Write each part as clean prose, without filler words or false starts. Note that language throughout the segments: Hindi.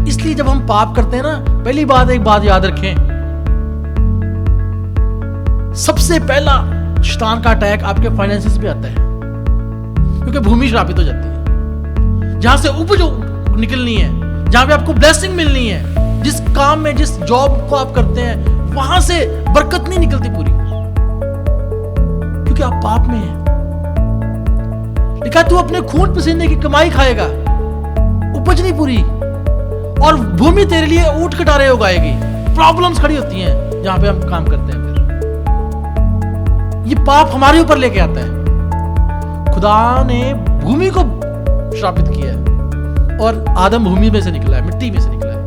इसलिए जब हम पाप करते हैं ना, पहली बात एक बात याद रखें, सबसे पहला शैतान का अटैक आपके फाइनेंसेस पे आता है, क्योंकि भूमि श्रापित हो जाती है। जहां से उपज निकलनी है, जहां पे आपको ब्लेसिंग मिलनी है, जिस काम में, जिस जॉब को आप करते हैं, वहां से बरकत नहीं निकलती पूरी, क्योंकि आप पाप में हैं। लिखा तू अपने खून पसीने की कमाई खाएगा, उपज नहीं पूरी, और भूमि तेरे लिए ऊंट कटारे उगाएगी। प्रॉब्लम्स खड़ी होती हैं जहां पे हम काम करते हैं। फिर ये पाप हमारे ऊपर लेके आता है। खुदा ने भूमि को श्रापित किया है, और आदम भूमि में से निकला है, मिट्टी में से निकला है,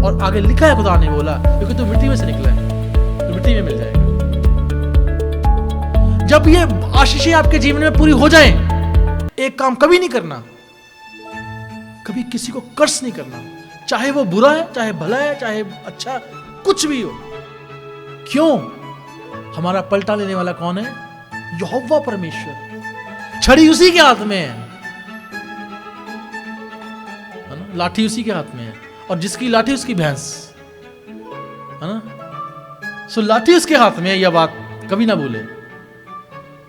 और आगे लिखा है, खुदा ने बोला क्योंकि तू मिट्टी में से निकला है तो मिट्टी में मिल जाएगा। जब ये आशीषें आपके जीवन में पूरी हो जाएं, एक काम कभी नहीं करना, कभी किसी को कर्स नहीं करना, चाहे वो बुरा है, चाहे भला है, चाहे अच्छा, कुछ भी हो। क्यों? हमारा पलटा लेने वाला कौन है? यहोवा परमेश्वर। छड़ी उसी के हाथ में है ना, लाठी उसी के हाथ में है, और जिसकी लाठी उसकी भैंस, है ना। सो लाठी उसके हाथ में है, यह बात कभी ना भूले।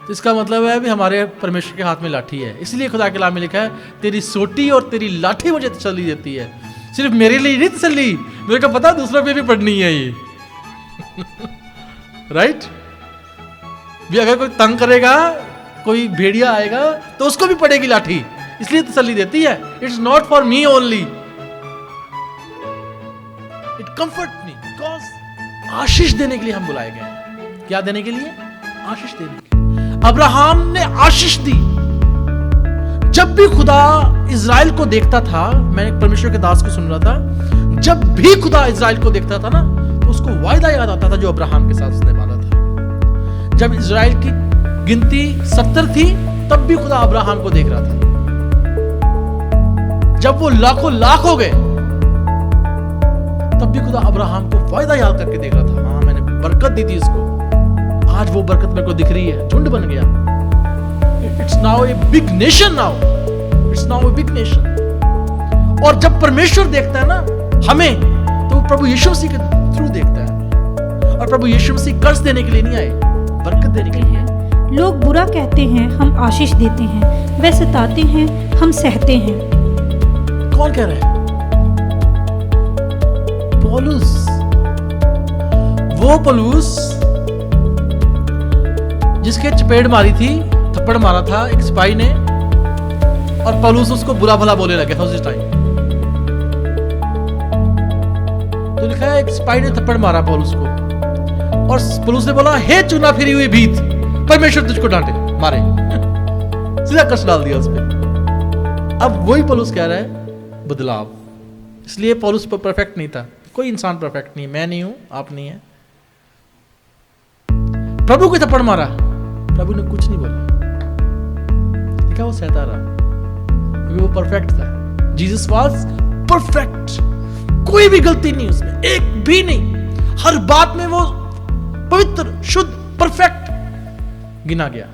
तो इसका मतलब है भी हमारे परमेश्वर के हाथ में लाठी है। इसलिए खुदा के कलाम में लिखा है, तेरी सोटी और तेरी लाठी मुझे तसल्ली देती है। सिर्फ मेरे लिए नहीं तसल्ली, मेरे को पता दूसरों पे भी पढ़नी है ये राइट। भी अगर कोई तंग करेगा, कोई भेड़िया आएगा, तो उसको भी पड़ेगी लाठी, इसलिए तसल्ली देती है। It's not for me only, it comfort me, because आशीष देने के लिए हम बुलाए गए। क्या देने के लिए? आशीष देने के लिए। अब्राहम ने आशीष दी। जब भी खुदा इज़राइल को देखता था, मैं परमेश्वर के दास को सुन रहा था, जब भी खुदा इज़राइल को देखता था ना, तो उसको वायदा याद आता था जो अब्राहम के साथ उसने माना था। जब इज़राइल की गिनती 70 थी, तब भी खुदा अब्राहम को देख रहा था। जब वो लाखों लाख हो गए, तब भी खुदा अब्राहम को वायदा याद करके देख रहा था। हाँ, मैंने बरकत दी थी इसको, आज वो बरकत मेरे को दिख रही है, झुंड बन गया। It's now a big nation, now it's now a big nation. और जब परमेश्वर देखता है ना हमें, तो प्रभु यीशु मसीह के थ्रू देखता है। और प्रभु यीशु मसीह कर्ज देने के लिए नहीं आए, बरकत देने के लिए। लोग बुरा कहते हैं, हम आशीष देते हैं, वे सताते हैं, हम सहते हैं। कौन कह रहा है? पौलुस। वो पौलुस जिसके चपेट मारी थी, थप्पड़ मारा था एक सिपाही ने, और पौलुस उसको बुरा भला बोलने लगा था उस टाइम। तो लिखा है, एक सिपाही ने थप्पड़ मारा पौलुस को, और पौलुस ने बोला, हे चुना फिरी हुई भीत, परमेश्वर तुझको डांटे, मारे सीधा कष्ट डाल दिया उस पे। अब वही पौलुस कह रहा है बदलाव। इसलिए पौलुस परफेक्ट नहीं था, कोई इंसान परफेक्ट नहीं, मैं नहीं हूं, आप नहीं है। प्रभु को थप्पड़ मारा, प्रभु ने कुछ नहीं बोला, देखा वो सहता रहा, क्योंकि वो परफेक्ट था। जीसस वाज परफेक्ट, कोई भी गलती नहीं उसमें, एक भी नहीं। हर बात में वो पवित्र, शुद्ध, परफेक्ट गिना गया।